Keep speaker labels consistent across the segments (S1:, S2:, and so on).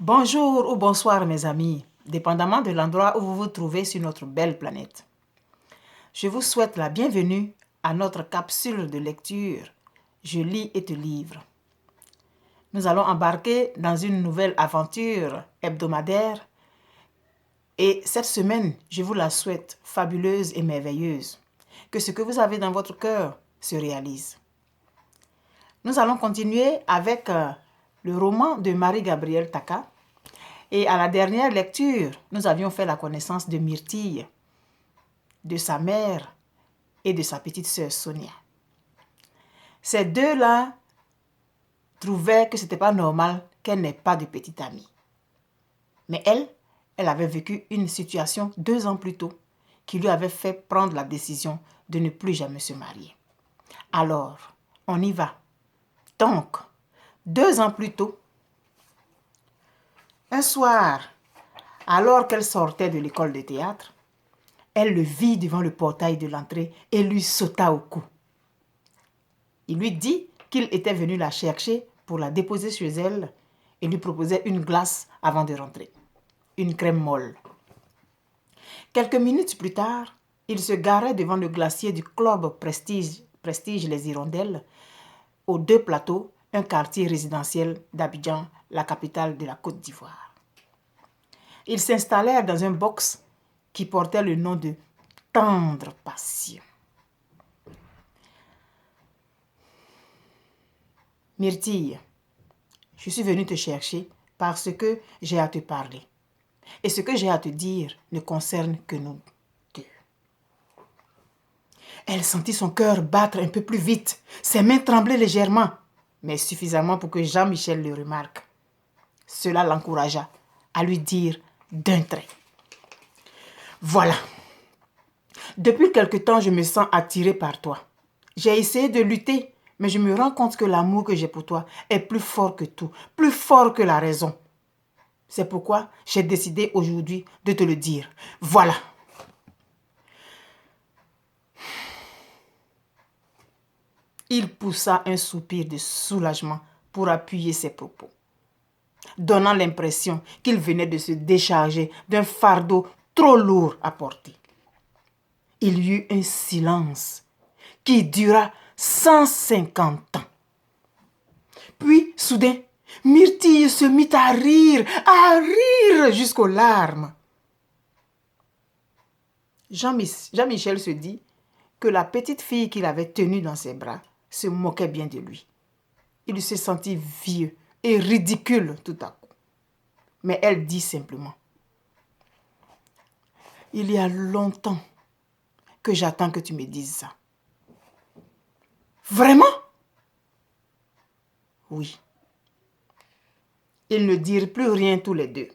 S1: Bonjour ou bonsoir mes amis, dépendamment de l'endroit où vous vous trouvez sur notre belle planète. Je vous souhaite la bienvenue à notre capsule de lecture « Je lis et te livre ». Nous allons embarquer dans une nouvelle aventure hebdomadaire et cette semaine, je vous la souhaite fabuleuse et merveilleuse. Que ce que vous avez dans votre cœur se réalise. Nous allons continuer avec le roman de Marie-Gabrielle Taka. Et à la dernière lecture, nous avions fait la connaissance de Myrtille, de sa mère et de sa petite sœur Sonia. Ces deux-là trouvaient que ce n'était pas normal qu'elle n'ait pas de petite amie. Mais elle avait vécu une situation 2 ans plus tôt qui lui avait fait prendre la décision de ne plus jamais se marier. Alors, on y va. Donc, 2 ans plus tôt, un soir, alors qu'elle sortait de l'école de théâtre, elle le vit devant le portail de l'entrée et lui sauta au cou. Il lui dit qu'il était venu la chercher pour la déposer chez elle et lui proposait une glace avant de rentrer, une crème molle. Quelques minutes plus tard, il se garait devant le glacier du club Prestige Les Hirondelles, aux 2 plateaux, un quartier résidentiel d'Abidjan, la capitale de la Côte d'Ivoire. Ils s'installèrent dans un box qui portait le nom de Tendre Passion. Myrtille, je suis venue te chercher parce que j'ai à te parler. Et ce que j'ai à te dire ne concerne que nous deux. Elle sentit son cœur battre un peu plus vite, ses mains tremblaient légèrement, mais suffisamment pour que Jean-Michel le remarque. Cela l'encouragea à lui dire d'un trait. Voilà. Depuis quelque temps, je me sens attirée par toi. J'ai essayé de lutter, mais je me rends compte que l'amour que j'ai pour toi est plus fort que tout, plus fort que la raison. C'est pourquoi j'ai décidé aujourd'hui de te le dire. Voilà. Il poussa un soupir de soulagement pour appuyer ses propos, donnant l'impression qu'il venait de se décharger d'un fardeau trop lourd à porter. Il y eut un silence qui dura 150 ans. Puis, soudain, Myrtille se mit à rire jusqu'aux larmes. Jean-Michel se dit que la petite fille qu'il avait tenue dans ses bras se moquait bien de lui. Il se sentit vieux et ridicule tout à coup. Mais elle dit simplement, « Il y a longtemps que j'attends que tu me dises ça. » « Vraiment? » Oui. Ils ne dirent plus rien tous les deux.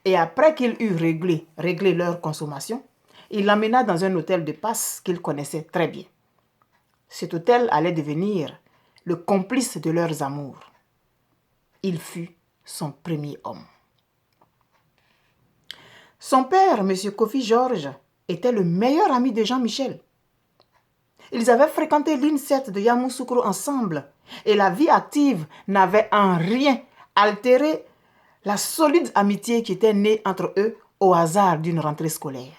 S1: Et après qu'ils eurent réglé leur consommation, il l'emmena dans un hôtel de passe qu'il connaissait très bien. Cet hôtel allait devenir le complice de leurs amours. Il fut son premier homme. Son père, M. Kofi Georges, était le meilleur ami de Jean-Michel. Ils avaient fréquenté l'INSET de Yamoussoukro ensemble et la vie active n'avait en rien altéré la solide amitié qui était née entre eux au hasard d'une rentrée scolaire.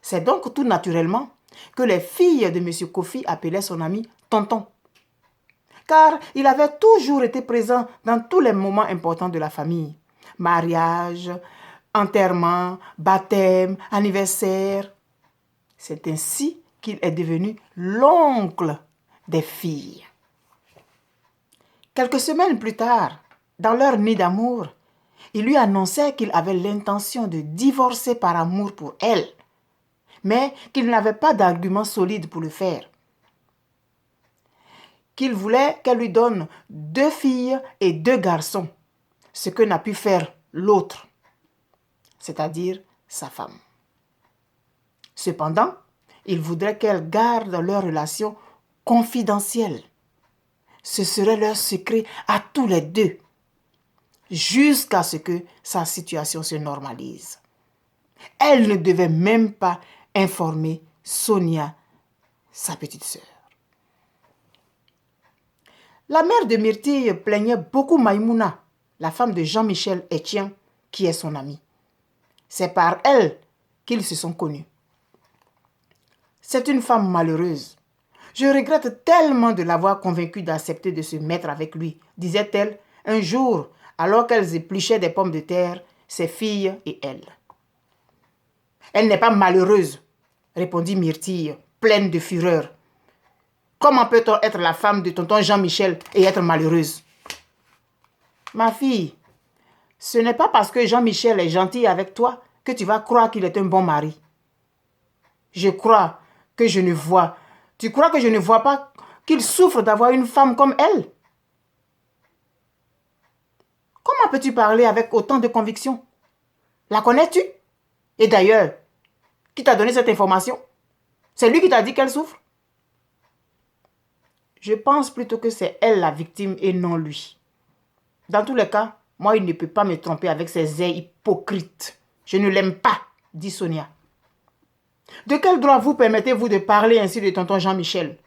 S1: C'est donc tout naturellement que les filles de M. Kofi appelaient son ami tonton, car il avait toujours été présent dans tous les moments importants de la famille. Mariage, enterrement, baptême, anniversaire. C'est ainsi qu'il est devenu l'oncle des filles. Quelques semaines plus tard, dans leur nid d'amour, il lui annonçait qu'il avait l'intention de divorcer par amour pour elle, mais qu'il n'avait pas d'argument solide pour le faire. Qu'il voulait qu'elle lui donne 2 filles et 2 garçons, ce que n'a pu faire l'autre, c'est-à-dire sa femme. Cependant, il voudrait qu'elle garde leur relation confidentielle. Ce serait leur secret à tous les deux, jusqu'à ce que sa situation se normalise. Elle ne devait même pas informer Sonia, sa petite sœur. La mère de Myrtille plaignait beaucoup Maïmouna, la femme de Jean-Michel Etienne, qui est son amie. C'est par elle qu'ils se sont connus. C'est une femme malheureuse. Je regrette tellement de l'avoir convaincue d'accepter de se mettre avec lui, disait-elle un jour, alors qu'elles épluchaient des pommes de terre, ses filles et elle. Elle n'est pas malheureuse, répondit Myrtille, pleine de fureur. Comment peut-on être la femme de tonton Jean-Michel et être malheureuse? Ma fille, ce n'est pas parce que Jean-Michel est gentil avec toi que tu vas croire qu'il est un bon mari. Je crois que je ne vois. Tu crois que je ne vois pas qu'il souffre d'avoir une femme comme elle? Comment peux-tu parler avec autant de conviction? La connais-tu? Et d'ailleurs, qui t'a donné cette information? C'est lui qui t'a dit qu'elle souffre? Je pense plutôt que c'est elle la victime et non lui. Dans tous les cas, moi, il ne peut pas me tromper avec ses airs hypocrites. Je ne l'aime pas, dit Sonia. De quel droit vous permettez-vous de parler ainsi de tonton Jean-Michel?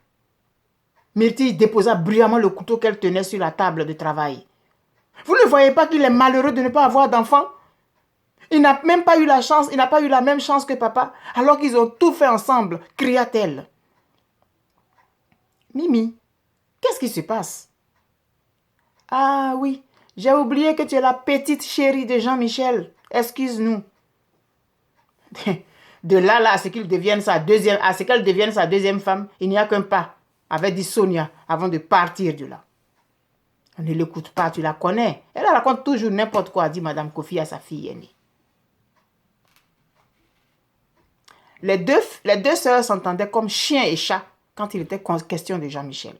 S1: Myrtille déposa bruyamment le couteau qu'elle tenait sur la table de travail. Vous ne voyez pas qu'il est malheureux de ne pas avoir d'enfant? Il n'a même pas eu la chance, il n'a pas eu la même chance que papa, alors qu'ils ont tout fait ensemble, cria-t-elle. Mimi, qu'est-ce qui se passe? Ah oui, j'ai oublié que tu es la petite chérie de Jean-Michel. Excuse-nous. De là à ce qu'elle devienne sa deuxième femme, il n'y a qu'un pas, avait dit Sonia avant de partir de là. Ne l'écoute pas, tu la connais. Elle raconte toujours n'importe quoi, dit Madame Kofi à sa fille aînée. Les deux sœurs s'entendaient comme chien et chat quand il était question de Jean-Michel.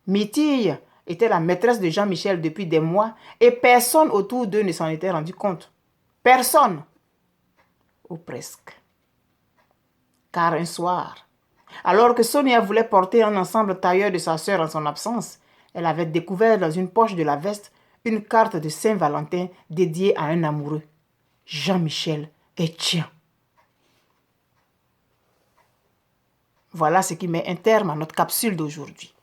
S1: Myrtille était la maîtresse de Jean-Michel depuis des mois et personne autour d'eux ne s'en était rendu compte. Personne. Ou presque. Car un soir, alors que Sonia voulait porter un ensemble tailleur de sa sœur en son absence, elle avait découvert dans une poche de la veste une carte de Saint-Valentin dédiée à un amoureux, Jean-Michel Etienne. Voilà ce qui met un terme à notre capsule d'aujourd'hui.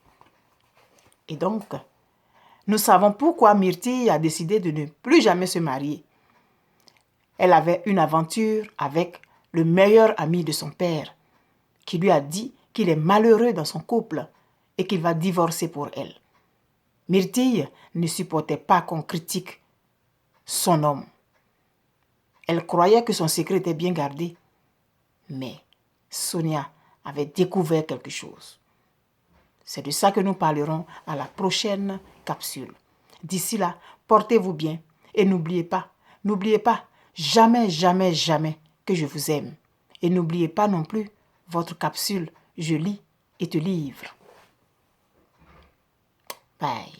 S1: Et donc, nous savons pourquoi Myrtille a décidé de ne plus jamais se marier. Elle avait une aventure avec le meilleur ami de son père, qui lui a dit qu'il est malheureux dans son couple et qu'il va divorcer pour elle. Myrtille ne supportait pas qu'on critique son homme. Elle croyait que son secret était bien gardé. Mais Sonia avait découvert quelque chose. C'est de ça que nous parlerons à la prochaine capsule. D'ici là, portez-vous bien et n'oubliez pas, jamais, jamais, jamais que je vous aime. Et n'oubliez pas non plus votre capsule Je lis et te livre. Bye.